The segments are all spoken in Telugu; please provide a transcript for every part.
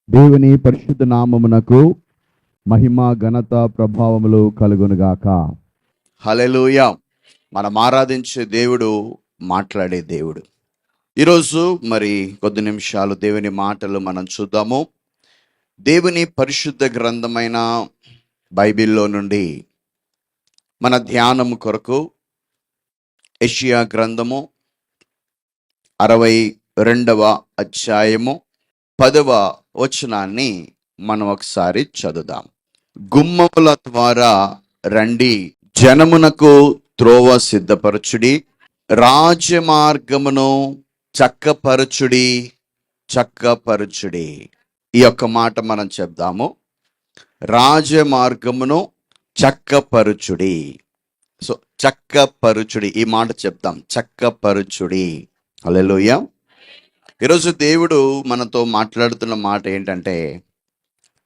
దేవుని పరిశుద్ధ నామమునకు మహిమ ఘనత ప్రభావములు కలుగునుగాక. హల్లెలూయా. మనం ఆరాధించే దేవుడు మాట్లాడే దేవుడు. ఈరోజు మరి కొద్ది నిమిషాలు దేవుని మాటలు మనం చూద్దాము. దేవుని పరిశుద్ధ గ్రంథమైన బైబిల్లో నుండి మన ధ్యానము కొరకు యెషయా గ్రంథము 62వ అధ్యాయము 10వ వచనాన్ని మనం ఒకసారి చదువుదాం. గుమ్మముల ద్వారా రండి, జనమునకు త్రోవ సిద్ధపరచుడి, రాజమార్గమును చక్కపరచుడి, చక్కపరచుడి. ఈ యొక్క మాట మనం చెప్దాము. రాజమార్గమును చక్కపరచుడి. సో చక్కపరచుడి, ఈ మాట చెప్తాం. చక్కపరచుడి. హల్లెలూయా. ఈరోజు దేవుడు మనతో మాట్లాడుతున్న మాట ఏంటంటే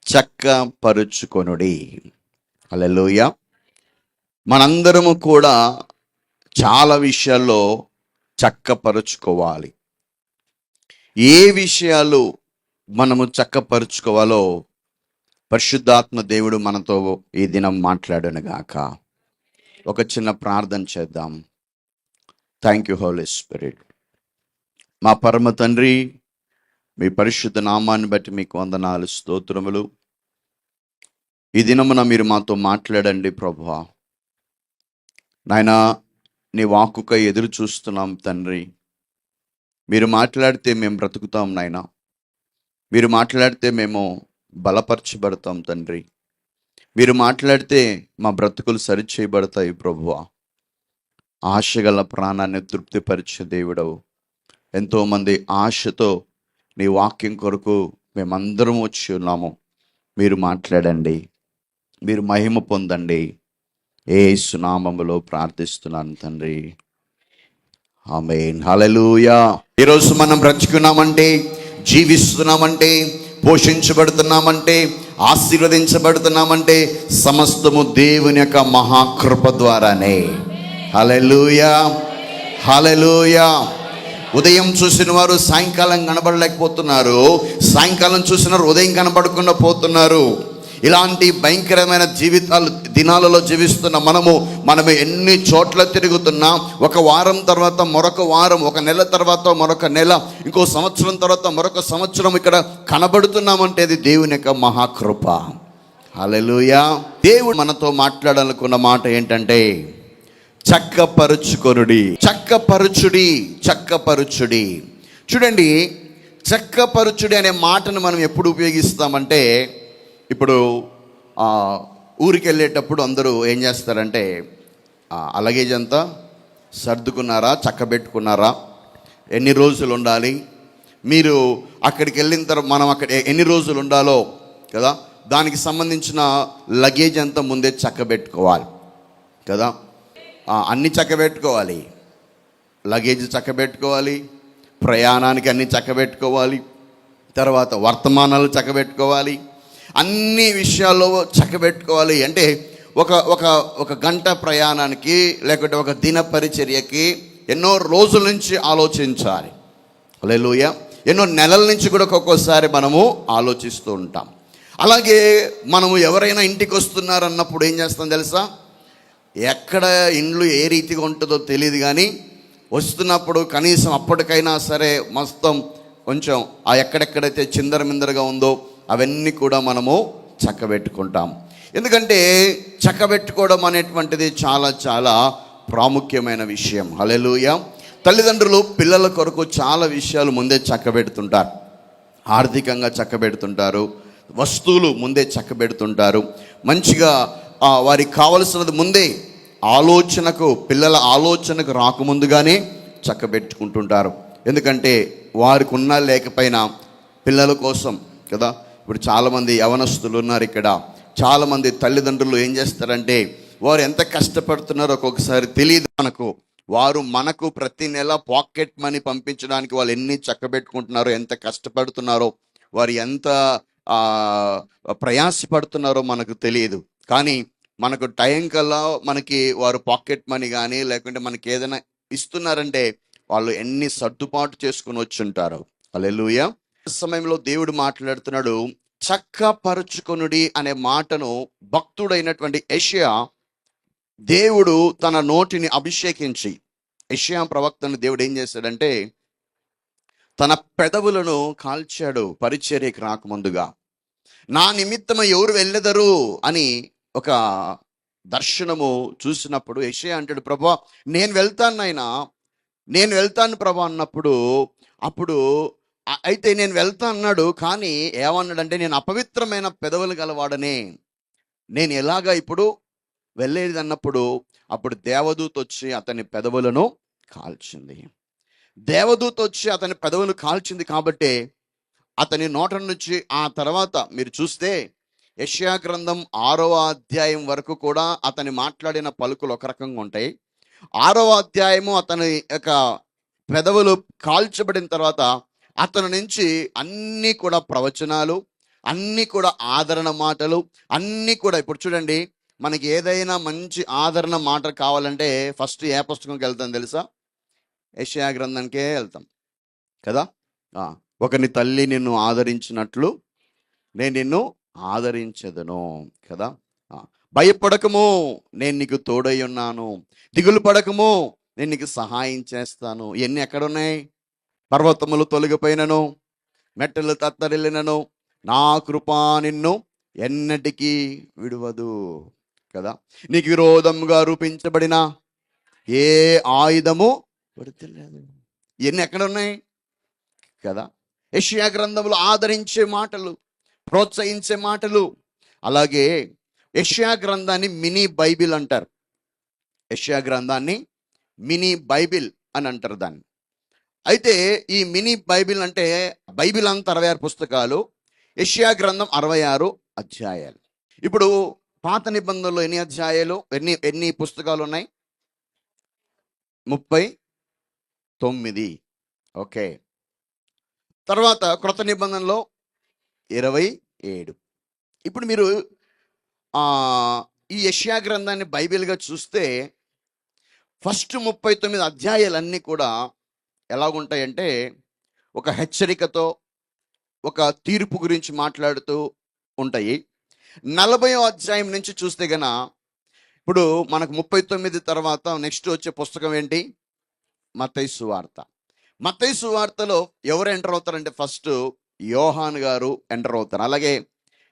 చక్కపరుచుకొనుడి. హల్లెలూయా. మనందరము కూడా చాలా విషయాల్లో చక్కపరుచుకోవాలి. ఏ విషయాలు మనము చక్కపరుచుకోవాలో పరిశుద్ధాత్మ దేవుడు మనతో ఈ దినం మాట్లాడునుగాక. ఒక చిన్న ప్రార్థన చేద్దాం. Thank you Holy Spirit. మా పరమ తండ్రి, మీ పరిశుద్ధ నామాన్ని బట్టి మీకు వందనాలు, స్తోత్రములు. ఈ దినమున మీరు మాతో మాట్లాడండి ప్రభువా. నాయనా, నీ వాక్కుకై ఎదురు చూస్తున్నాం తండ్రి. మీరు మాట్లాడితే మేము బ్రతుకుతాం నాయనా. మీరు మాట్లాడితే మేము బలపరచబడతాం తండ్రి. మీరు మాట్లాడితే మా బ్రతుకులు సరిచేయబడతాయి ప్రభువా. ఆశగల ప్రాణాన్ని తృప్తిపరిచే దేవుడవు. ఎంతోమంది ఆశతో నీ వాక్యం కొరకు మేమందరం వచ్చి ఉన్నాము. మీరు మాట్లాడండి, మీరు మహిమ పొందండి. యేసు నామములో ప్రార్థిస్తున్నాను తండ్రి, ఆమేన్. హల్లెలూయా. ఈరోజు మనం బ్రతుకున్నామంటే, జీవిస్తున్నామంటే, పోషించబడుతున్నామంటే, ఆశీర్వదించబడుతున్నామంటే సమస్తము దేవుని యొక్క మహాకృప ద్వారానే. హల్లెలూయా, హల్లెలూయా. ఉదయం చూసిన వారు సాయంకాలం కనబడలేకపోతున్నారు, సాయంకాలం చూసిన వారు ఉదయం కనబడకుండా పోతున్నారు. ఇలాంటి భయంకరమైన దినాలలో జీవిస్తున్న మనము ఎన్ని చోట్ల తిరుగుతున్నా, ఒక వారం తర్వాత మరొక వారం, ఒక నెల తర్వాత మరొక నెల, ఇంకో సంవత్సరం తర్వాత మరొక సంవత్సరం ఇక్కడ కనబడుతున్నామంటే అది దేవుని యొక్క మహాకృప. హల్లెలూయా. దేవుడు మనతో మాట్లాడాలనుకున్న మాట ఏంటంటే చక్కపరుచుకొనుడి, చక్కపరుచుడి, చక్కపరుచుడి. చూడండి, చక్కపరుచుడి అనే మాటను మనం ఎప్పుడు ఉపయోగిస్తామంటే, ఇప్పుడు ఊరికి వెళ్ళేటప్పుడు అందరూ ఏం చేస్తారంటే, ఆ లగేజ్ అంతా సర్దుకున్నారా, చక్కబెట్టుకున్నారా, ఎన్ని రోజులు ఉండాలి, మీరు అక్కడికి వెళ్ళిన తర్వాత మనం అక్కడ ఎన్ని రోజులు ఉండాలో కదా, దానికి సంబంధించిన లగేజ్ అంతా ముందే చక్కబెట్టుకోవాలి కదా. అన్నీ చక్కబెట్టుకోవాలి, లగేజ్ చక్కబెట్టుకోవాలి, ప్రయాణానికి అన్నీ చక్కబెట్టుకోవాలి, తర్వాత వర్తమానాలు చక్కబెట్టుకోవాలి, అన్ని విషయాల్లో చక్కబెట్టుకోవాలి. అంటే ఒక గంట ప్రయాణానికి లేకుంటే ఒక దిన పరిచర్యకి ఎన్నో రోజుల నుంచి ఆలోచించాలి. హల్లెలూయా. ఎన్నో నెలల నుంచి కూడా ఒక్కొక్కసారి మనము ఆలోచిస్తూ ఉంటాం. అలాగే మనము ఎవరైనా ఇంటికి వస్తున్నారన్నప్పుడు ఏం చేస్తాం తెలుసా, ఎక్కడ ఇండ్లు ఏ రీతిగా ఉంటుందో తెలియదు, కానీ వస్తున్నప్పుడు కనీసం అప్పటికైనా సరే మొత్తం కొంచెం ఆ ఎక్కడెక్కడైతే చిందరమిందరగా ఉందో అవన్నీ కూడా మనము చక్కబెట్టుకుంటాం. ఎందుకంటే చక్కబెట్టుకోవడం అనేటువంటిది చాలా చాలా ప్రాముఖ్యమైన విషయం. హల్లెలూయా. తల్లిదండ్రులు పిల్లల కొరకు చాలా విషయాలు ముందే చక్కబెడుతుంటారు. ఆర్థికంగా చక్కబెడుతుంటారు, వస్తువులు ముందే చక్కబెడుతుంటారు, మంచిగా వారికి కావలసినది ముందే పిల్లల ఆలోచనకు రాకముందుగానే చక్కబెట్టుకుంటుంటారు. ఎందుకంటే వారికి ఉన్నా లేకపోయినా పిల్లల కోసం కదా. ఇప్పుడు చాలామంది యవనస్తులు ఉన్నారు ఇక్కడ. చాలామంది తల్లిదండ్రులు ఏం చేస్తారంటే, వారు ఎంత కష్టపడుతున్నారో ఒక్కొక్కసారి తెలియదు మనకు ప్రతి నెల పాకెట్ మనీ పంపించడానికి వాళ్ళు ఎన్ని చక్కబెట్టుకుంటున్నారో, ఎంత కష్టపడుతున్నారో, వారు ఎంత ప్రయాసపడుతున్నారో మనకు తెలియదు. కానీ మనకు టైం కల్లా మనకి వారు పాకెట్ మనీ కానీ లేకుంటే మనకి ఏదైనా ఇస్తున్నారంటే వాళ్ళు ఎన్ని సర్దుబాటు చేసుకుని వచ్చి ఉంటారు. హల్లెలూయా. సమయంలో దేవుడు మాట్లాడుతున్నాడు. చక్కపరుచుకొనుడి అనే మాటను భక్తుడైనటువంటి యెషయా దేవుడు తన నోటిని అభిషేకించి, యెషయా ప్రవక్తను దేవుడు ఏం చేశాడంటే తన పెదవులను కాల్చాడు పరిచర్యకి రాకముందుగా. నా నిమిత్తము ఎవరు వెళ్ళెదరు అని ఒక దర్శనము చూసినప్పుడు యెషయా అంటాడు, ప్రభువా నేను వెళ్తాను నాయనా, నేను వెళ్తాను ప్రభా అన్నప్పుడు, అప్పుడు అయితే నేను వెళ్తా అన్నాడు. కానీ ఏమన్నాడంటే నేను అపవిత్రమైన పెదవులు గలవాడనే, నేను ఎలాగా ఇప్పుడు వెళ్ళేది అన్నప్పుడు, అప్పుడు దేవదూత వచ్చి అతని పెదవులను కాల్చింది. దేవదూత వచ్చి అతని పెదవులు కాల్చింది కాబట్టి అతని నోట నుంచి ఆ తర్వాత మీరు చూస్తే యెషయా గ్రంథం 6వ అధ్యాయం వరకు కూడా అతని మాట్లాడిన పలుకులు ఒక రకంగా ఉంటాయి. 6వ అధ్యాయము అతని యొక్క పెదవులు కాల్చబడిన తర్వాత అతని నుంచి అన్నీ కూడా ప్రవచనాలు, అన్నీ కూడా ఆదరణ మాటలు, అన్నీ కూడా. ఇప్పుడు చూడండి, మనకి ఏదైనా మంచి ఆదరణ మాట కావాలంటే ఫస్ట్ ఏ పుస్తకంకి వెళ్తాం తెలుసా? యెషయా గ్రంథానికే వెళ్తాం కదా. ఒకని తల్లి నిన్ను ఆదరించినట్లు నేను నిన్ను ఆదరించదను కదా. భయపడకము, నేను నీకు తోడై ఉన్నాను. దిగులు పడకము, నేను నీకు సహాయం చేస్తాను. ఇవన్నీ ఎక్కడున్నాయి? పర్వతములు తొలగిపోయినను, మెట్టలు తత్తరిల్లినను, నా కృపా నిన్ను ఎన్నటికీ విడువదు కదా. నీకు విరోధంగా రూపించబడిన ఏ ఆయుధము వర్తిల్లదు. ఇవన్నీ ఎక్కడున్నాయి కదా. యెషయా గ్రంథంలో ఆదరించే మాటలు, ప్రోత్సహించే మాటలు. అలాగే యెషయా గ్రంథాన్ని మినీ బైబిల్ అంటారు. యెషయా గ్రంథాన్ని మినీ బైబిల్ అని అంటారు దాన్ని. అయితే ఈ మినీ బైబిల్ అంటే బైబిల్ అంతా 66 పుస్తకాలు, యెషయా గ్రంథం 66 అధ్యాయాలు. ఇప్పుడు పాత నిబంధనలో ఎన్ని అధ్యాయాలు, ఎన్ని పుస్తకాలు ఉన్నాయి? 39. ఓకే. తర్వాత క్రొత్త నిబంధనలో 27. ఇప్పుడు మీరు ఈ యెషయా గ్రంథాన్ని బైబిల్గా చూస్తే ఫస్ట్ 39 అధ్యాయాలన్నీ కూడా ఎలాగుంటాయంటే ఒక హెచ్చరికతో, ఒక తీర్పు గురించి మాట్లాడుతూ ఉంటాయి. 40వ అధ్యాయం నుంచి చూస్తే గన ఇప్పుడు మనకు 39 తర్వాత నెక్స్ట్ వచ్చే పుస్తకం ఏంటి? మత్తయి సువార్త. మత్తయి సువార్తలో ఎవరు ఎంటర్ అవుతారంటే ఫస్ట్ యోహాను గారు ఎంటర్ అవుతారు. అలాగే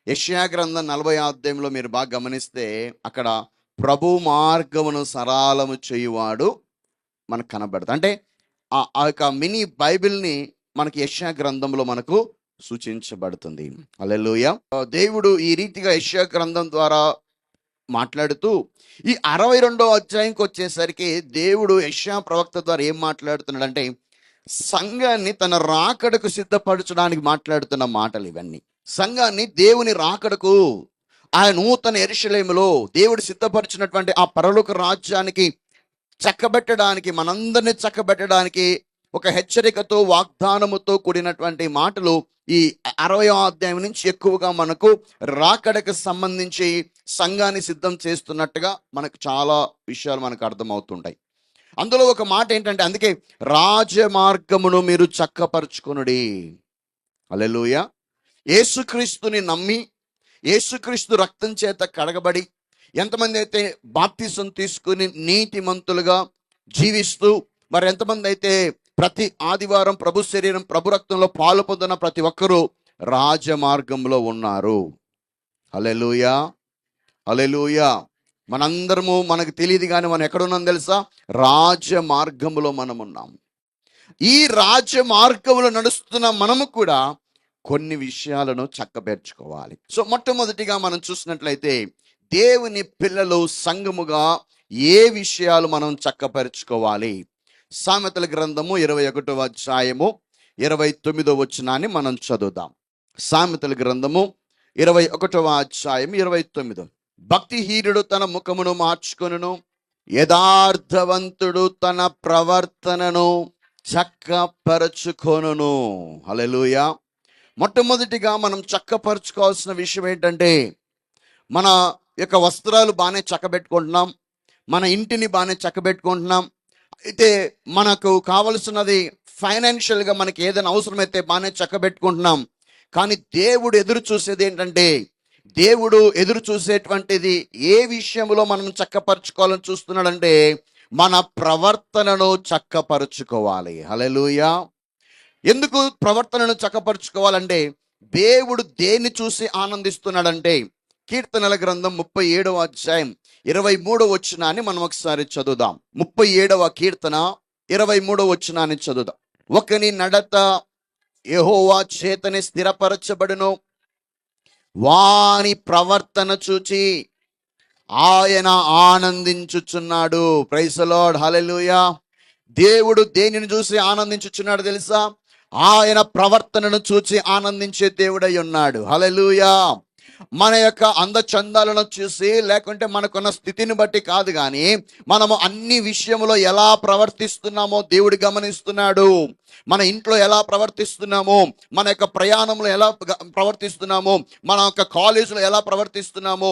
యెషయా గ్రంథం 40వ అధ్యాయంలో మీరు బాగా గమనిస్తే అక్కడ ప్రభు మార్గమును సరళము చేయువాడు మనకు కనబడతాడు. అంటే ఆ యొక్క మినీ బైబిల్ని మనకి యెషయా గ్రంథంలో మనకు సూచించబడుతుంది. హల్లెలూయా. దేవుడు ఈ రీతిగా యెషయా గ్రంథం ద్వారా మాట్లాడుతూ ఈ 62వ అధ్యాయంకి వచ్చేసరికి దేవుడు యెషయా ప్రవక్త ద్వారా ఏం మాట్లాడుతున్నాడంటే సంఘాన్ని తన రాకడకు సిద్ధపరచడానికి మాట్లాడుతున్న మాటలు ఇవన్నీ. సంఘాన్ని దేవుని రాకడకు, ఆ నూతన యెరూషలేములో దేవుడు సిద్ధపరిచినటువంటి ఆ పరలోక రాజ్యానికి చక్కబెట్టడానికి, మనందరినీ చక్కబెట్టడానికి ఒక హెచ్చరికతో, వాగ్దానముతో కూడినటువంటి మాటలు ఈ 60వ అధ్యాయం నుంచి ఎక్కువగా మనకు రాకడకు సంబంధించి సంఘాన్ని సిద్ధం చేస్తున్నట్టుగా మనకు చాలా విషయాలు మనకు అర్థమవుతుంటాయి. అందులో ఒక మాట ఏంటంటే, అందుకే రాజమార్గమును మీరు చక్కపరుచుకొనుడి. హల్లెలూయా. యేసుక్రీస్తుని నమ్మి, యేసుక్రీస్తు రక్తం చేత కడగబడి, ఎంతమంది అయితే బాప్తిసం తీసుకుని నీతిమంతులుగా జీవిస్తూ, మరి ఎంతమంది అయితే ప్రతి ఆదివారం ప్రభు శరీరం, ప్రభు రక్తంలో పాలు పొందిన ప్రతి ఒక్కరూ రాజమార్గంలో ఉన్నారు. హల్లెలూయా, హల్లెలూయా. మనందరము, మనకు తెలియదు కానీ మనం ఎక్కడున్నాం తెలుసా? రాజమార్గంలో మనం ఉన్నాం. ఈ రాజమార్గంలో నడుస్తున్న మనము కూడా కొన్ని విషయాలను చక్కబెట్టుకోవాలి. సో మొట్టమొదటిగా మనం చూసినట్లయితే దేవుని పిల్లలు సంఘముగా ఏ విషయాలు మనం చక్కపరుచుకోవాలి? సామెతల గ్రంథము 21వ అధ్యాయము 29వ వచనాన్ని మనం చదువుదాం. సామెతల గ్రంథము 21వ అధ్యాయం 29. భక్తిహీనుడు తన ముఖమును మార్చుకొనును, యథార్థవంతుడు తన ప్రవర్తనను చక్కపరచుకొనును. హల్లెలూయా. మొట్టమొదటిగా మనం చక్కపరచుకోవాల్సిన విషయం ఏంటంటే, మన యొక్క వస్త్రాలు బాగానే చక్కబెట్టుకుంటున్నాం, మన ఇంటిని బాగానే చక్కబెట్టుకుంటున్నాం. అయితే మనకు కావలసినది ఫైనాన్షియల్గా మనకి ఏదైనా అవసరమైతే బాగానే చక్కబెట్టుకుంటున్నాం. కానీ దేవుడు ఎదురు చూసేది ఏంటంటే, దేవుడు ఎదురు చూసేటువంటిది ఏ విషయంలో మనం చక్కపరుచుకోవాలని చూస్తున్నాడంటే, మన ప్రవర్తనను చక్కపరుచుకోవాలి. హల్లెలూయా. ఎందుకు ప్రవర్తనను చక్కపరుచుకోవాలంటే, దేవుడు దేన్ని చూసి ఆనందిస్తున్నాడంటే, కీర్తనల గ్రంథం 37వ అధ్యాయం 23వ వచనాన్ని మనం ఒకసారి చదువుదాం. 37వ కీర్తన 23వ వచనాన్ని చదువుదాం. ఒకని నడత యెహోవా చేతనే స్థిరపరచబడును, వాని ప్రవర్తన చూచి ఆయన ఆనందించుచున్నాడు. Praise the lord. హల్లెలూయా. దేవుడు దేనిని చూసి ఆనందించుచున్నాడు తెలుసా? ఆయన ప్రవర్తనను చూసి ఆనందించే దేవుడై ఉన్నాడు. హల్లెలూయా. మన యొక్క అందచందాలను చూసి, లేకుంటే మనకున్న స్థితిని బట్టి కాదు, కానీ మనము అన్ని విషయంలో ఎలా ప్రవర్తిస్తున్నామో దేవుడు గమనిస్తున్నాడు. మన ఇంట్లో ఎలా ప్రవర్తిస్తున్నామో, మన యొక్క ప్రయాణంలో ఎలా ప్రవర్తిస్తున్నామో, మన యొక్క కాలేజీలో ఎలా ప్రవర్తిస్తున్నామో,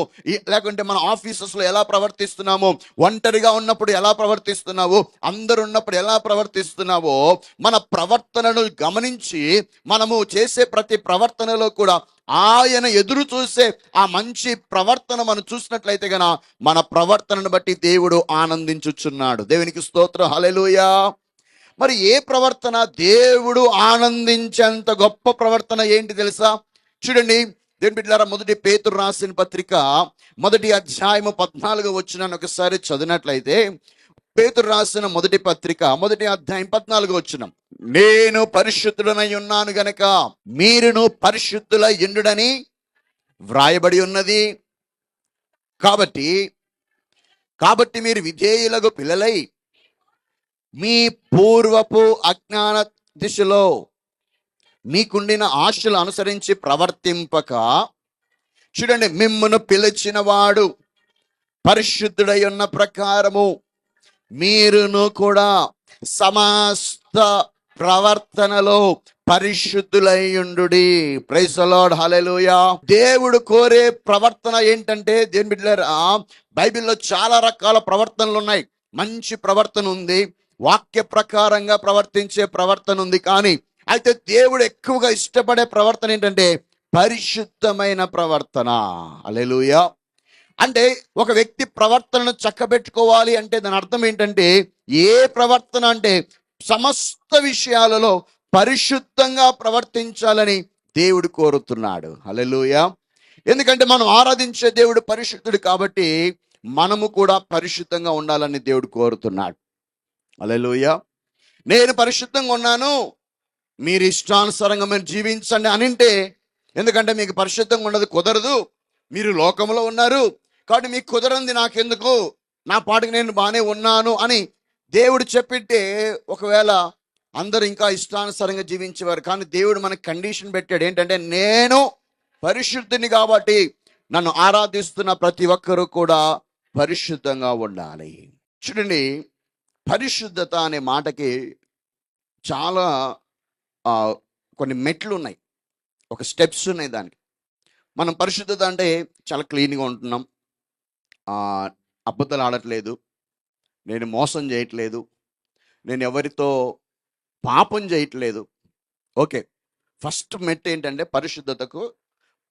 లేకుంటే మన ఆఫీసెస్లో ఎలా ప్రవర్తిస్తున్నామో, ఒంటరిగా ఉన్నప్పుడు ఎలా ప్రవర్తిస్తున్నావో, అందరు ఉన్నప్పుడు ఎలా ప్రవర్తిస్తున్నావో, మన ప్రవర్తనను గమనించి మనము చేసే ప్రతి ప్రవర్తనలో కూడా ఆయన ఎదురు చూసే ఆ మంచి ప్రవర్తన మనం చూసినట్లయితే గన మన ప్రవర్తనను బట్టి దేవుడు ఆనందించుచున్నాడు. దేవునికి స్తోత్రం. హల్లెలూయా. మరి ఏ ప్రవర్తన దేవుడు ఆనందించేంత గొప్ప ప్రవర్తన ఏంటి తెలుసా? చూడండి దేవుని బిడ్డలారా, మొదటి పేతురు రాసిన పత్రిక 1వ అధ్యాయము 14వ వచనాన్ని ఒకసారి చదివినట్లయితే, పేతురు రాసిన మొదటి పత్రిక 1వ అధ్యాయం 14వ వచనం, నేను పరిశుద్ధుడనై ఉన్నాను గనక మీరును పరిశుద్ధులై యుండుడని వ్రాయబడి ఉన్నది. కాబట్టి మీరు విధేయులకు పిల్లలై మీ పూర్వపు అజ్ఞాన దిశలో మీకుండిన ఆశలు అనుసరించి ప్రవర్తింపక, చూడండి, మిమ్మును పిలిచిన వాడు పరిశుద్ధుడై ఉన్న ప్రకారము మీరును కూడా సమస్త ప్రవర్తనలో పరిశుద్ధులయ్యుండుడి. Praise the lord. హల్లెలూయా. దేవుడు కోరే ప్రవర్తన ఏంటంటే, దేవుని బిడ్డలారా, బైబిల్లో చాలా రకాల ప్రవర్తనలు ఉన్నాయి. మంచి ప్రవర్తన ఉంది, వాక్య ప్రకారంగా ప్రవర్తించే ప్రవర్తన ఉంది. కానీ అయితే దేవుడు ఎక్కువగా ఇష్టపడే ప్రవర్తన ఏంటంటే పరిశుద్ధమైన ప్రవర్తన. హల్లెలూయా. అంటే ఒక వ్యక్తి ప్రవర్తనను చక్కబెట్టుకోవాలి అంటే దాని అర్థం ఏంటంటే, ఏ ప్రవర్తన అంటే సమస్త విషయాలలో పరిశుద్ధంగా ప్రవర్తించాలని దేవుడు కోరుతున్నాడు. హల్లెలూయా. ఎందుకంటే మనం ఆరాధించే దేవుడు పరిశుద్ధుడు కాబట్టి మనము కూడా పరిశుద్ధంగా ఉండాలని దేవుడు కోరుతున్నాడు. హల్లెలూయా. నేను పరిశుద్ధంగా ఉన్నాను, మీరు ఇష్టానుసారంగా మీరు జీవించండి అనింటే, ఎందుకంటే మీకు పరిశుద్ధంగా ఉన్నది కుదరదు, మీరు లోకంలో ఉన్నారు కాబట్టి మీకు కుదరంది నాకెందుకు, నా పాటికి నేను బాగానే ఉన్నాను అని దేవుడు చెప్పితే ఒకవేళ అందరూ ఇంకా ఇష్టానుసారంగా జీవించేవారు. కానీ దేవుడు మనకు కండిషన్ పెట్టాడు ఏంటంటే, నేను పరిశుద్ధిని కాబట్టి నన్ను ఆరాధిస్తున్న ప్రతి ఒక్కరూ కూడా పరిశుద్ధంగా ఉండాలి. చూడండి, పరిశుద్ధత అనే మాటకి చాలా కొన్ని మెట్లు ఉన్నాయి, ఒక స్టెప్స్ ఉన్నాయి దానికి. మనం పరిశుద్ధత అంటే చాలా క్లీన్గా ఉంటున్నాం, అబద్ధాలు ఆడట్లేదు, నేను మోసం చేయట్లేదు, నేను ఎవరితో పాపం చేయట్లేదు. ఓకే, ఫస్ట్ మెట్ ఏంటంటే పరిశుద్ధతకు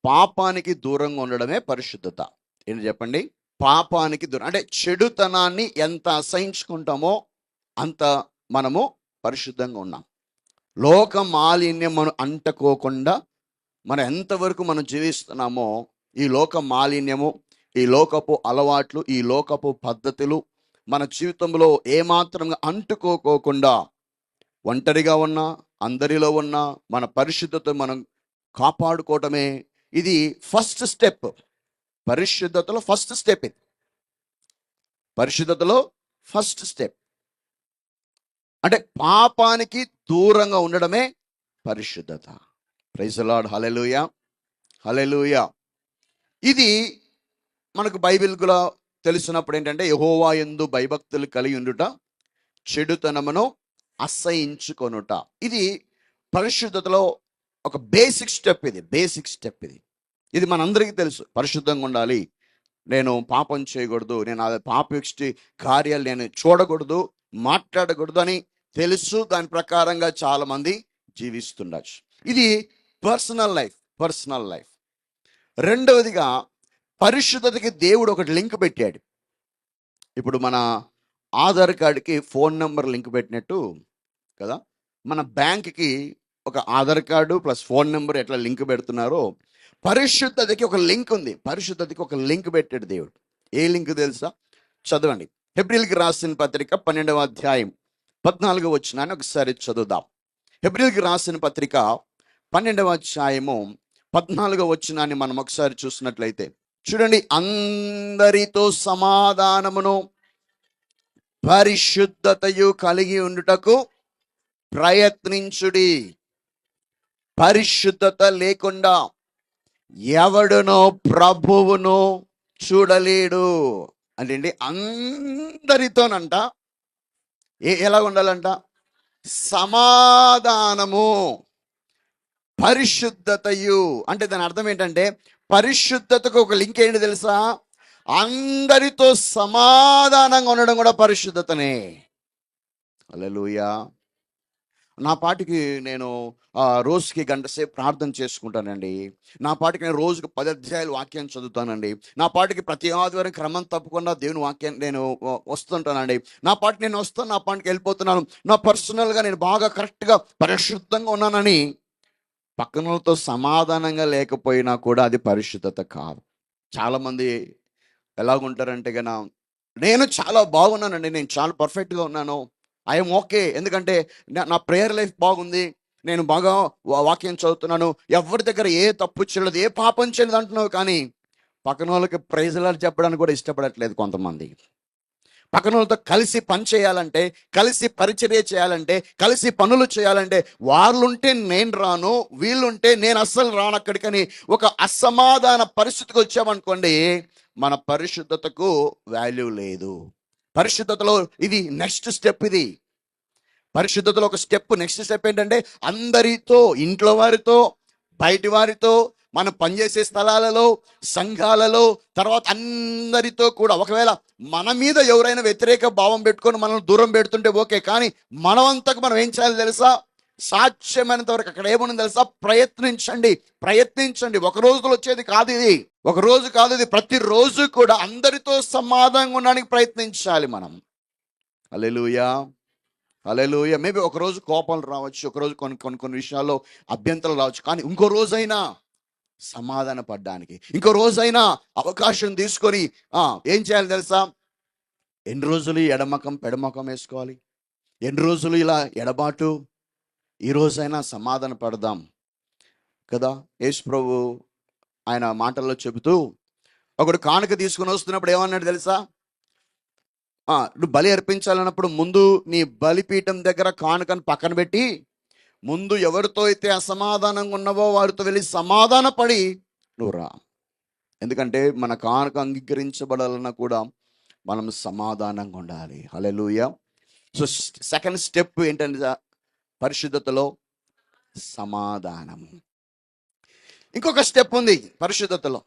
పాపానికి దూరంగా ఉండడమే పరిశుద్ధత. ఏంటి చెప్పండి? పాపానికి దూరం అంటే చెడుతనాన్ని ఎంత అసహించుకుంటామో అంత మనము పరిశుద్ధంగా ఉన్నాం. లోక మాలిన్యం మనం అంటుకోకుండా మనం ఎంతవరకు మనం జీవిస్తున్నామో, ఈ లోక మాలిన్యము, ఈ లోకపు అలవాట్లు, ఈ లోకపు పద్ధతులు మన జీవితంలో ఏమాత్రంగా అంటుకోకుండా ఒంటరిగా ఉన్నా అందరిలో ఉన్నా మన పరిశుద్ధత మనం కాపాడుకోవటమే ఇది ఫస్ట్ స్టెప్. పరిశుద్ధతలో ఫస్ట్ స్టెప్ ఇది. పరిశుద్ధతలో ఫస్ట్ స్టెప్ అంటే పాపానికి దూరంగా ఉండడమే పరిశుద్ధత. Praise the lord. Hallelujah. Hallelujah. ఇది మనకు బైబిల్లో తెలిసినప్పుడు ఏంటంటే, యెహోవా యందు భయభక్తులు కలిగి ఉండుట, చెడుతనమును అసహించుకొనుట. ఇది పరిశుద్ధతలో ఒక బేసిక్ స్టెప్. ఇది మనందరికీ తెలుసు. పరిశుద్ధంగా ఉండాలి, నేను పాపం చేయకూడదు, నేను పాపిష్టి కార్యాలు నేను చూడకూడదు, మాట్లాడకూడదు అని తెలుసు, దాని ప్రకారంగా చాలామంది జీవిస్తుండొచ్చు. ఇది పర్సనల్ లైఫ్. రెండవదిగా పరిశుద్ధతకి దేవుడు ఒకటి లింక్ పెట్టాడు. ఇప్పుడు మన ఆధార్ కార్డుకి ఫోన్ నెంబర్ లింక్ పెట్టినట్టు కదా, మన బ్యాంక్కి ఒక Aadhaar card plus phone number ఎట్లా లింక్ పెడుతున్నారో పరిశుద్ధతకి ఒక లింక్ ఉంది. పరిశుద్ధతకి ఒక లింక్ పెట్టాడు దేవుడు. ఏ లింక్ తెలుసా? చదవండి. హెబ్రీయులకు రాసిన పత్రిక 12వ అధ్యాయం 14వ వచనాన్ని ఒకసారి చదువుదాం. హెబ్రీయులకు రాసిన పత్రిక 12వ అధ్యాయము 14వ వచనాన్ని మనం ఒకసారి చూసినట్లయితే చూడండి. అందరితో సమాధానమును పరిశుద్ధతయు కలిగి ఉండుటకు ప్రయత్నించుడి. పరిశుద్ధత లేకుండా ఎవడునో ప్రభువును చూడలేడు. అంటే అందరితోనంట ఎలా ఉండాలంట? సమాధానము. పరిశుద్ధతయు అంటే దాని అర్థం ఏంటంటే, పరిశుద్ధతకు ఒక లింక్ ఏంటి తెలుసా? అందరితో సమాధానంగా ఉండడం కూడా పరిశుద్ధతనే. హల్లెలూయా. నా పాటికి నేను రోజుకి గంట సేపు ప్రార్థన చేసుకుంటానండి. నా పాటికి నేను రోజుకి 10 అధ్యాయాలు వాక్యం చదువుతానండి. నా పాటికి ప్రతి ఆదివారం క్రమం తప్పకుండా దేవుని వాక్యాన్ని నేను వస్తుంటానండి. నా పాటికి నేను వస్తాను, నా పాటికి వెళ్ళిపోతున్నాను. నా పర్సనల్గా నేను బాగా కరెక్ట్గా పరిశుద్ధంగా ఉన్నానని పక్కనలతో సమాధానంగా లేకపోయినా కూడా అది పరిశుద్ధత కాదు. చాలామంది ఎలాగుంటారంటే గన, నేను చాలా బాగున్నానండి, నేను చాలా పర్ఫెక్ట్గా ఉన్నాను, ఐఎమ్ ఓకే, ఎందుకంటే నా ప్రేయర్ లైఫ్ బాగుంది, నేను బాగా వాక్యం చదువుతున్నాను, ఎవరి దగ్గర ఏ తప్పు చేయలేదు, ఏ పాపం చేయలేదు అంటున్నావు, కానీ పక్కన వాళ్ళకి ప్రైజులు చెప్పడానికి కూడా ఇష్టపడట్లేదు కొంతమంది. పక్కన వాళ్ళతో కలిసి పని చేయాలంటే, కలిసి పరిచర్య చేయాలంటే, కలిసి పనులు చేయాలంటే వాళ్ళుంటే నేను రాను, వీళ్ళుంటే నేను అస్సలు రాను అక్కడికని ఒక అసమాధాన పరిస్థితికి వచ్చామనుకోండి, మన పరిశుద్ధతకు వాల్యూ లేదు. పరిశుద్ధతలో ఇది నెక్స్ట్ స్టెప్. ఇది పరిశుద్ధతలో ఒక స్టెప్. నెక్స్ట్ స్టెప్ ఏంటంటే, అందరితో, ఇంట్లో వారితో, బయటి వారితో, మనం పనిచేసే స్థలాలలో, సంఘాలలో, తర్వాత అందరితో కూడా ఒకవేళ మన మీద ఎవరైనా వ్యతిరేక భావం పెట్టుకొని మనల్ని దూరం పెడుతుంటే ఓకే, కానీ మనమంతకు మనం ఏం చేయాలి తెలుసా? సాధ్యమైనంత వరకు అక్కడ ఏముంది తెలుసా? ప్రయత్నించండి. ఒక రోజులో వచ్చేది కాదు ఇది, ఒక రోజు కాదు ఇది. ప్రతిరోజు కూడా అందరితో సమాధానంగా ఉండడానికి ప్రయత్నించాలి మనం. హల్లెలూయా. హల్లెలూయా. మేబీ ఒకరోజు కోపాలు రావచ్చు, ఒకరోజు కొన్ని విషయాల్లో అభ్యంతరాలు రావచ్చు, కానీ ఇంకో రోజైనా సమాధాన పడ్డానికి, ఇంకో రోజైనా అవకాశం తీసుకొని ఏం చేయాలి తెలుసా? ఎన్ని రోజులు ఎడమకం పెడమకం వేసుకోవాలి? ఎన్ని రోజులు ఇలా ఎడబాటు? ఈ రోజైనా సమాధాన పడదాం కదా. యేసు ప్రభు ఆయన మాటల్లో చెబుతూ, ఒకడు కానుక తీసుకుని వస్తున్నప్పుడు ఏమన్నాడు తెలుసా? నువ్వు బలి అర్పించాలన్నప్పుడు ముందు నీ బలిపీఠం దగ్గర కానుకను పక్కన పెట్టి, ముందు ఎవరితో అయితే అసమాధానంగా ఉన్నావో వారితో వెళ్ళి సమాధాన పడి నువ్వు రా. ఎందుకంటే మన కానుక అంగీకరించబడాలన్నా కూడా మనం సమాధానంగా ఉండాలి. హల్లెలూయా. సో సెకండ్ స్టెప్ ఏంటంటే పరిశుద్ధతలో సమాధానము. ఇంకొక స్టెప్ ఉంది పరిశుద్ధతలో.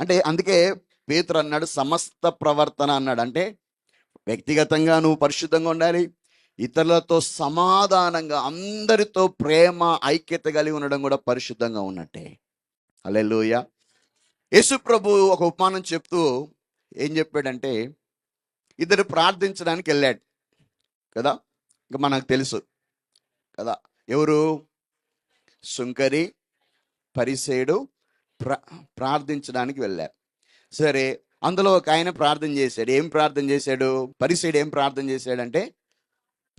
అంటే అందుకే పేతురు అన్నాడు సమస్త ప్రవర్తన అన్నాడు. అంటే వ్యక్తిగతంగా నువ్వు పరిశుద్ధంగా ఉండాలి, ఇతరులతో సమాధానంగా, అందరితో ప్రేమ ఐక్యత కలిగి ఉండడం కూడా పరిశుద్ధంగా ఉన్నట్టే. హల్లెలూయా. యేసు ప్రభు ఒక ఉపమానం చెప్తూ ఏం చెప్పాడంటే, ఇద్దరు ప్రార్థించడానికి వెళ్ళాడు కదా. ఇంకా మనకు తెలుసు కదా ఎవరు? సుంకరి, పరిసేయుడు ప్రార్థించడానికి వెళ్ళారు. సరే, అందులో ఒక ఆయన ప్రార్థన చేశాడు. ఏం ప్రార్థన చేశాడు? పరిసేయుడు ఏం ప్రార్థన చేశాడంటే,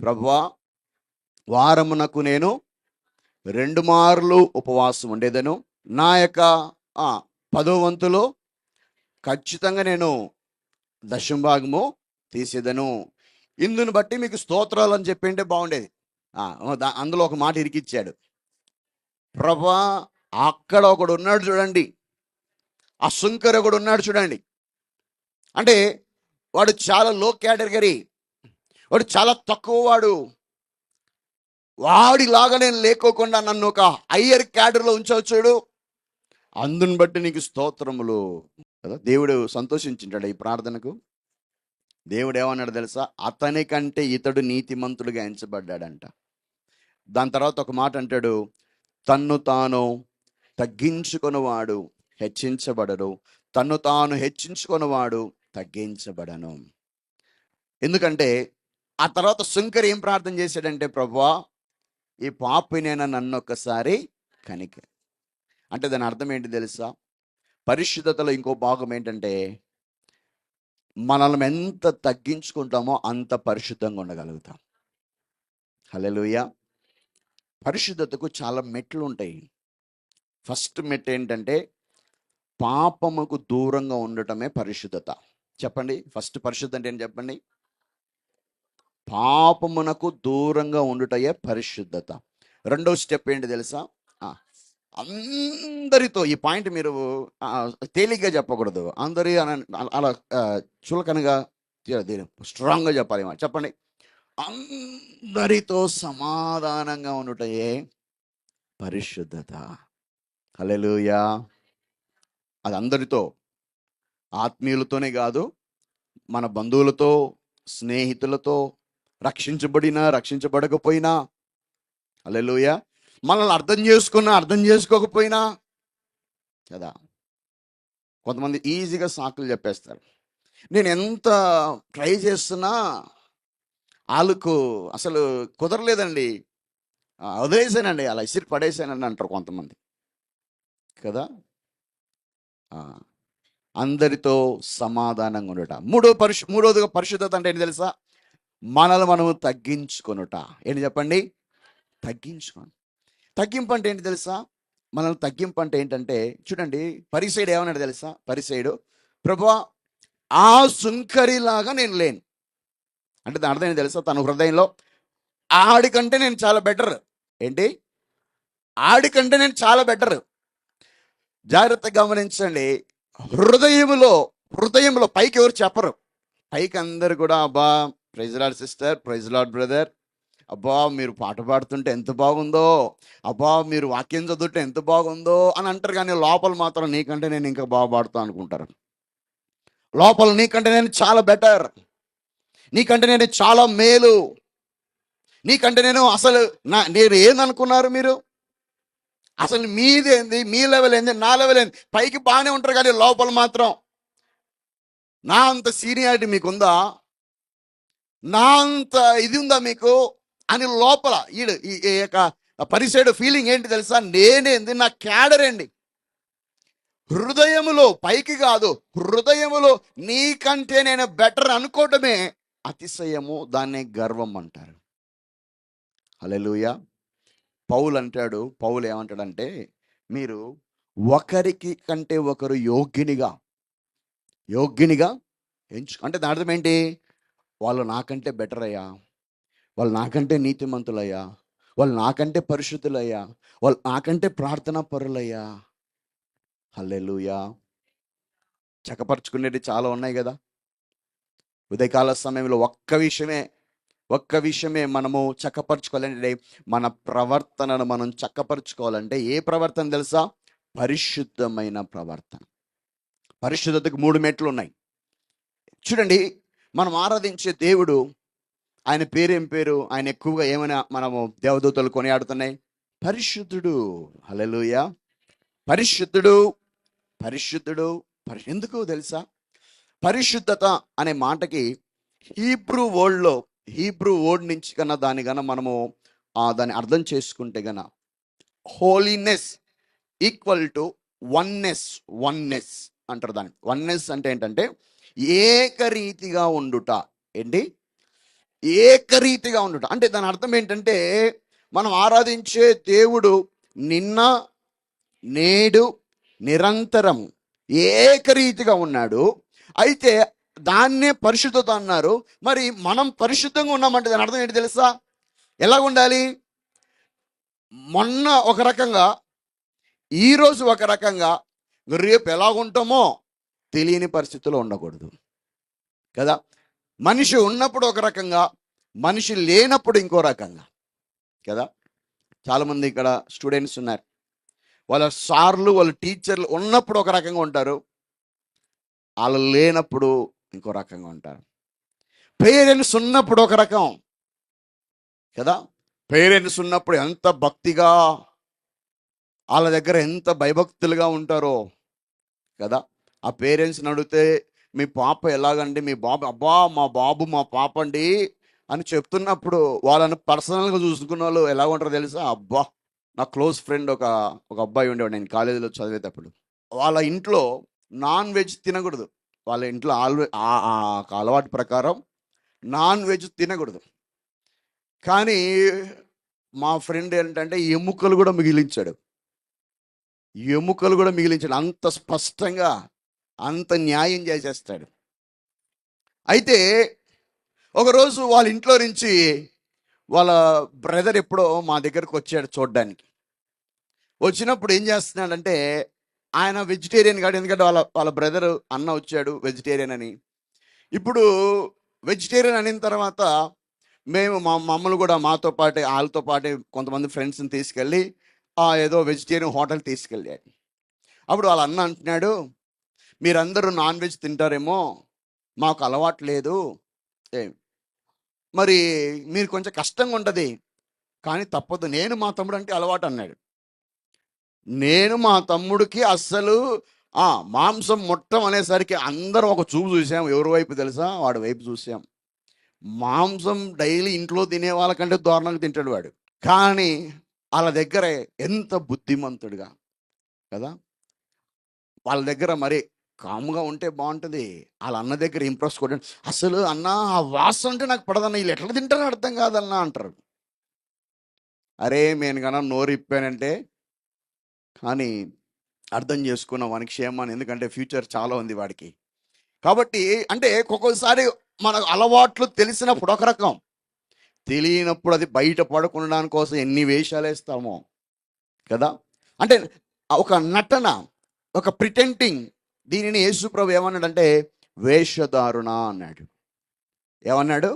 ప్రభువా, వారమునకు నేను 2 మార్లు ఉపవాసం ఉండేదను, నా యొక్క 10వ వంతులో ఖచ్చితంగా నేను దశంభాగము తీసేదను, ఇందుని బట్టి మీకు స్తోత్రాలు అని చెప్పింటే బాగుండేది. అందులో ఒక మాట ఇరికిచ్చాడు. ప్రభువా, అక్కడ ఒకడు ఉన్నాడు చూడండి, ఆ సుంకరి ఒకడు ఉన్నాడు చూడండి, అంటే వాడు చాలా లో కేటగిరీ, వాడు చాలా తక్కువ వాడు, వాడిలాగా నేను లేకోకుండా నన్ను ఒక హయ్యర్ క్యాడర్లో ఉంచవచ్చు చూడు, అందుని బట్టి నీకు స్తోత్రములు కదా. దేవుడు సంతోషించుంటాడు ఈ ప్రార్థనకు. దేవుడు ఏమన్నాడు తెలుసా? అతని కంటే ఇతడు నీతిమంతుడిగా ఎంచబడ్డాడంట. దాని తర్వాత ఒక మాట అంటాడు, తన్ను తాను తగ్గించుకొనివాడు హెచ్చించబడడు, తన్ను తాను హెచ్చించుకొనివాడు తగ్గించబడను. ఎందుకంటే ఆ తర్వాత శుంకరి ఏం ప్రార్థన చేశాడంటే, ప్రభువా ఈ పాపినైనా నన్ను ఒక్కసారి కనిక. అంటే దాని అర్థం ఏంటి తెలుసా? పరిశుద్ధతలో ఇంకో భాగం ఏంటంటే, మనల్ని ఎంత తగ్గించుకుంటామో అంత పరిశుద్ధంగా ఉండగలుగుతాం. హల్లెలూయా. పరిశుద్ధతకు చాలా మెట్లు ఉంటాయి. ఫస్ట్ మెట్టు ఏంటంటే, పాపముకు దూరంగా ఉండటమే పరిశుద్ధత. చెప్పండి, ఫస్ట్ పరిశుద్ధత అంటే ఏంటి చెప్పండి? పాపమునకు దూరంగా ఉండుటయే పరిశుద్ధత. రెండో స్టెప్ ఏంటి తెలుసా? ఆ, అందరితో ఈ పాయింట్ మీరు తేలిగ్గా చెప్పకూడదు. అందరి అలా చులకనగా స్ట్రాంగ్గా చెప్పాలి. చెప్పండి, అందరితో సమాధానంగా ఉండుటయే పరిశుద్ధత. హల్లెలూయా. అది అందరితో, ఆత్మీయులతోనే కాదు, మన బంధువులతో, స్నేహితులతో, రక్షించబడినా రక్షించబడకపోయినా, హల్లెలూయా, మనల్ని అర్థం చేసుకున్నా అర్థం చేసుకోకపోయినా కదా. కొంతమంది ఈజీగా సాకులు చెప్పేస్తారు. నేను ఎంత ట్రై చేస్తున్నా వాళ్ళకు అసలు కుదరలేదండి, వదిలేసానండి, అలా ఇసిరి పడేసానండి అంటారు కొంతమంది కదా. అందరితో సమాధానంగా ఉండట. మూడోదిగా పరిశుద్ధత అంటే ఏంటి తెలుసా? మనల్ని మనము తగ్గించుకొనుట. ఏంటి చెప్పండి? తగ్గించుకోను. తగ్గింపు అంటే ఏంటి తెలుసా? మనల్ని తగ్గింపు అంటే ఏంటంటే, చూడండి, పరిసైడు ఏమన్నాడు తెలుసా? పరిసైడు, ప్రభువా ఆ సుంకరిలాగా నేను లేను అంటే దాని అర్థం ఏంటి తెలుసా? తన హృదయంలో ఆడికంటే నేను చాలా బెటర్. ఏంటి? ఆడికంటే నేను చాలా బెటర్. జాగ్రత్తగా గమనించండి. హృదయంలో పైకి ఎవరు చెప్పరు. పైకి అందరు కూడా, అబ్బా praise Lord sister, praise Lord brother, అబ్బా మీరు పాట పాడుతుంటే ఎంత బాగుందో, అబ్బా మీరు వాక్యం చదువుతుంటే ఎంత బాగుందో అని అంటారు. కానీ లోపల మాత్రం నీకంటే నేను ఇంకా బాగా పాడుతాను అనుకుంటారు. లోపల నీకంటే నేను చాలా బెటర్, నీకంటే నేను చాలా మేలు, నీకంటే నేను అసలు నేను ఏందనుకున్నారు మీరు? అసలు మీదేంది, మీ లెవెల్ ఏంది, నా లెవెల్ ఏంది? పైకి బాగానే ఉంటారు కానీ లోపల మాత్రం నా అంత సీనియారిటీ మీకుందా, నా అంత ఇది ఉందా మీకు అని లోపల ఈ యొక్క పరిసైడు ఫీలింగ్ ఏంటి తెలుసా? నేనేంది, నా క్యాడర్ ఏంటి. హృదయములో, పైకి కాదు, హృదయములో నీకంటే నేను బెటర్ అనుకోవటమే అతిశయము, దాన్నే గర్వం అంటారు. హల్లెలూయా. పౌలు ఏమంటాడంటే, మీరు ఒకరికి కంటే ఒకరు యోగ్యునిగా అంటే దాని అర్థం ఏంటి? వాళ్ళు నాకంటే బెటర్ అయ్యా, వాళ్ళు నాకంటే నీతిమంతులయ్యా, వాళ్ళు నాకంటే పరిశుద్ధులయ్యా, వాళ్ళు నాకంటే ప్రార్థనా పరులయ్యా. హల్లెలూయా. చక్కపరుచుకునేవి చాలా ఉన్నాయి కదా. ఉదయకాల సమయంలో ఒక్క విషయమే మనము చక్కపరుచుకోవాలంటే, మన ప్రవర్తనను మనం చక్కపరుచుకోవాలంటే ఏ ప్రవర్తన తెలుసా? పరిశుద్ధమైన ప్రవర్తన. పరిశుద్ధతకు 3 మెట్లు ఉన్నాయి. చూడండి, మనం ఆరాధించే దేవుడు, ఆయన పేరేం పేరు? ఆయన ఎక్కువగా ఏమైనా మనము దేవదూతలు కొనియాడుతున్నాయి? పరిశుద్ధుడు. హల్లెలూయా. పరిశుద్ధుడు, పరిశుద్ధుడు. ఎందుకు తెలుసా? పరిశుద్ధత అనే మాటకి హీబ్రూ వర్డ్ నుంచి కన్నా దాని గన మనము దాన్ని అర్థం చేసుకుంటే గన, హోలీనెస్ ఈక్వల్ టు వన్నెస్ అంటారు దాన్ని. వన్నెస్ అంటే ఏంటంటే ఏకరీతిగా ఉండుట. ఏంటి? ఏకరీతిగా ఉండుట అంటే దాని అర్థం ఏంటంటే, మనం ఆరాధించే దేవుడు నిన్న నేడు నిరంతరం ఏకరీతిగా ఉన్నాడు. అయితే దాన్నే పరిశుద్ధత అన్నారు. మరి మనం పరిశుద్ధంగా ఉన్నామంటే దాని అర్థం ఏంటి తెలుసా? ఎలా ఉండాలి? మొన్న ఒక రకంగా, ఈరోజు ఒక రకంగా, రేపు ఎలా ఉంటామో తెలియని పరిస్థితిలో ఉండకూడదు కదా. మనిషి ఉన్నప్పుడు ఒక రకంగా, మనిషి లేనప్పుడు ఇంకో రకంగా కదా. చాలామంది ఇక్కడ స్టూడెంట్స్ ఉన్నారు, వాళ్ళ సార్లు, వాళ్ళ టీచర్లు ఉన్నప్పుడు ఒక రకంగా ఉంటారు, వాళ్ళు లేనప్పుడు ఇంకో రకంగా ఉంటారు. పేరెంట్స్ ఉన్నప్పుడు ఒక రకం కదా, పేరెంట్స్ ఉన్నప్పుడు ఎంత భక్తిగా, వాళ్ళ దగ్గర ఎంత భయభక్తులుగా ఉంటారో కదా. ఆ పేరెంట్స్ని అడిగితే మీ పాప ఎలాగండి, మీ బాబు, అబ్బా మా బాబు మా పాప అండి అని చెప్తున్నప్పుడు వాళ్ళని పర్సనల్గా చూసుకున్న వాళ్ళు ఎలా ఉంటారో తెలుసా? అబ్బా, నా క్లోజ్ ఫ్రెండ్ ఒక ఒక అబ్బాయి ఉండేవాడు, నేను కాలేజీలో చదివేటప్పుడు. వాళ్ళ ఇంట్లో నాన్ వెజ్ తినకూడదు. వాళ్ళ ఇంట్లో అలవాటు ప్రకారం నాన్ వెజ్ తినకూడదు. కానీ మా ఫ్రెండ్ ఏంటంటే ఎముకలు కూడా మిగిలించాడు. అంత స్పష్టంగా, అంత న్యాయం చేసేస్తాడు. అయితే ఒకరోజు వాళ్ళ ఇంట్లో నుంచి వాళ్ళ బ్రదర్ ఎప్పుడో మా దగ్గరకు వచ్చాడు చూడ్డానికి. వచ్చినప్పుడు ఏం చేస్తున్నాడంటే, ఆయన వెజిటేరియన్ కాదు, ఎందుకంటే వాళ్ళ బ్రదర్ అన్న వచ్చాడు వెజిటేరియన్ అని. ఇప్పుడు వెజిటేరియన్ అయిన తర్వాత మేము మా మమ్మల్ని కూడా మాతో పాటే, వాళ్ళతో పాటే కొంతమంది ఫ్రెండ్స్ని తీసుకెళ్ళి ఏదో వెజిటేరియన్ హోటల్ తీసుకెళ్ళాడు. అప్పుడు వాళ్ళ అన్న అంటున్నాడు, మీరందరూ నాన్ వెజ్ తింటారేమో, మాకు అలవాటు లేదు, మరి మీరు కొంచెం కష్టంగా ఉంటుంది, కానీ తప్పదు, నేను మా తమ్ముడు అంటే అలవాటు అన్నాడు. నేను మా తమ్ముడికి అస్సలు మాంసం ముట్టం అనేసరికి అందరం ఒక చూపు చూసాం. ఎవరి వైపు తెలుసా? వాడి వైపు చూసాం. మాంసం డైలీ ఇంట్లో తినే వాళ్ళకంటే దారుణంగా తింటాడు వాడు. కానీ వాళ్ళ దగ్గర ఎంత బుద్ధిమంతుడుగా కదా, వాళ్ళ దగ్గర మరి కాముగా ఉంటే బాగుంటుంది. వాళ్ళ అన్న దగ్గర ఇంప్రెస్ కూడా, అసలు అన్న ఆ వాసన అంటే నాకు పడదన్న, వీళ్ళు ఎట్లా తింటారో అర్థం కాదన్నా అంటారు. అరే నేను కన్నా నోరు ఇప్పానంటే కానీ అర్థం చేసుకున్న వానికి క్షేమాన్ని, ఎందుకంటే ఫ్యూచర్ చాలా ఉంది వాడికి. కాబట్టి అంటే ఒక్కొక్కసారి మన అలవాట్లు తెలిసినప్పుడు ఒక రకం, తెలియనప్పుడు అది బయట పడకుండడానికి కోసం ఎన్ని వేషాలు వేస్తామో కదా. అంటే ఒక నటన, ఒక ప్రిటెంటింగ్, దీనిని యేసుప్రభు ఏమన్నాడంటే వేషధారణ అన్నాడు. ఏమన్నాడు?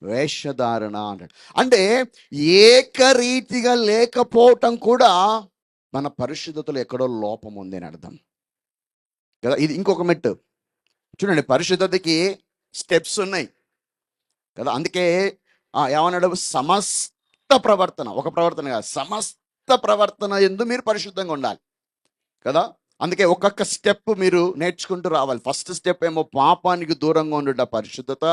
వేషధారణ అన్నాడు. అంటే ఏకరీతిగా లేకపోవటం కూడా మన పరిశుద్ధతలో ఎక్కడో లోపం ఉంది అని అర్థం కదా. ఇది ఇంకొక మెట్టు చూడండి, పరిశుద్ధతకి స్టెప్స్ ఉన్నాయి కదా. అందుకే ఏమన్నాడు? సమస్త ప్రవర్తన, ఒక ప్రవర్తన కాదు, సమస్త ప్రవర్తన యందు మీరు పరిశుద్ధంగా ఉండాలి కదా. అందుకే ఒక్కొక్క స్టెప్ మీరు నేర్చుకుంటూ రావాలి. ఫస్ట్ స్టెప్ ఏమో పాపానికి దూరంగా ఉండుట పరిశుద్ధత,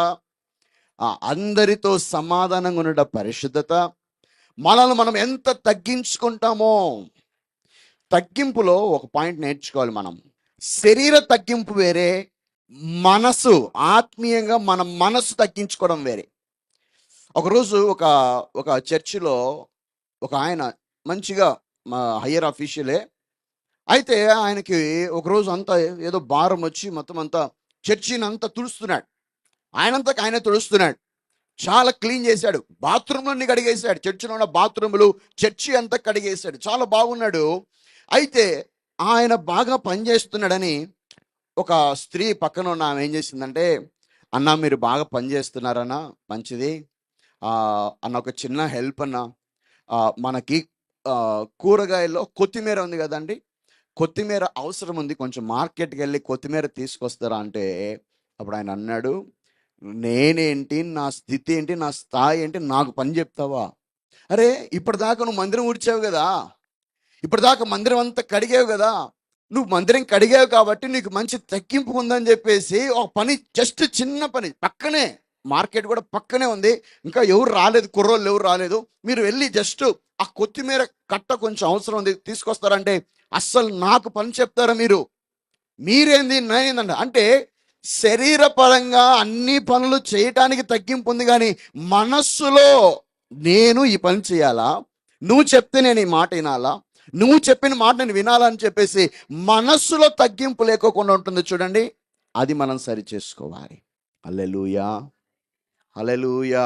అందరితో సమాధానంగా ఉండుట పరిశుద్ధత. మనల్ని మనం ఎంత తగ్గించుకుంటామో, తగ్గింపులో ఒక పాయింట్ నేర్చుకోవాలి మనం. శరీర తగ్గింపు వేరే, మనసు ఆత్మీయంగా మన మనసు తగ్గించుకోవడం వేరే. ఒకరోజు ఒక చర్చిలో ఒక ఆయన మంచిగా హయ్యర్ అఫీషియలే. అయితే ఆయనకి ఒకరోజు అంతా ఏదో భారం వచ్చి మొత్తం అంతా చర్చిని అంతా తుడుస్తున్నాడు. ఆయనంతకు ఆయన తుడుస్తున్నాడు, చాలా క్లీన్ చేశాడు, బాత్రూంలన్నీ కడిగేశాడు, చర్చిలో ఉన్న బాత్రూములు, చర్చి అంతా కడిగేశాడు, చాలా బాగున్నాడు. అయితే ఆయన బాగా పనిచేస్తున్నాడని ఒక స్త్రీ పక్కన ఉన్న ఆమె ఏం చేసిందంటే, అన్న మీరు బాగా పనిచేస్తున్నారన్నా, మంచిది అన్న, ఒక చిన్న హెల్ప్ అన్న, మనకి కూరగాయల్లో కొత్తిమీర ఉంది కదండి, కొత్తిమీర అవసరం ఉంది, కొంచెం మార్కెట్కి వెళ్ళి కొత్తిమీర తీసుకొస్తారా అంటే, అప్పుడు ఆయన అన్నాడు, నేనేంటి, నా స్థితి ఏంటి, నా స్థాయి ఏంటి, నాకు పని చెప్తావా? అరే ఇప్పటిదాకా నువ్వు మందిరం ఊడ్చావు కదా, ఇప్పటిదాకా మందిరం అంతా కడిగావు కదా, నువ్వు మందిరం కడిగావు కాబట్టి నీకు మంచి తగ్గింపు ఉందని చెప్పేసి ఒక పని, జస్ట్ చిన్న పని, పక్కనే మార్కెట్ కూడా పక్కనే ఉంది, ఇంకా ఎవరు రాలేదు, కుర్రోళ్ళు ఎవరు రాలేదు, మీరు వెళ్ళి జస్ట్ ఆ కొత్తిమీర కట్ట కొంచెం అవసరం ఉంది తీసుకొస్తారంటే, అస్సలు నాకు పని చెప్తారా మీరు? మీరేంది నేనేందండి అంటే, శరీరపరంగా అన్ని పనులు చేయటానికి తగ్గింపు ఉంది, కానీ మనస్సులో నేను ఈ పని చేయాలా, నువ్వు చెప్తే నేను ఈ మాట వినాలా, నువ్వు చెప్పిన మాట నేను వినాలని చెప్పేసి మనస్సులో తగ్గింపు లేకోకుండా ఉంటుంది చూడండి, అది మనం సరి చేసుకోవాలి. హల్లెలూయా, హల్లెలూయా.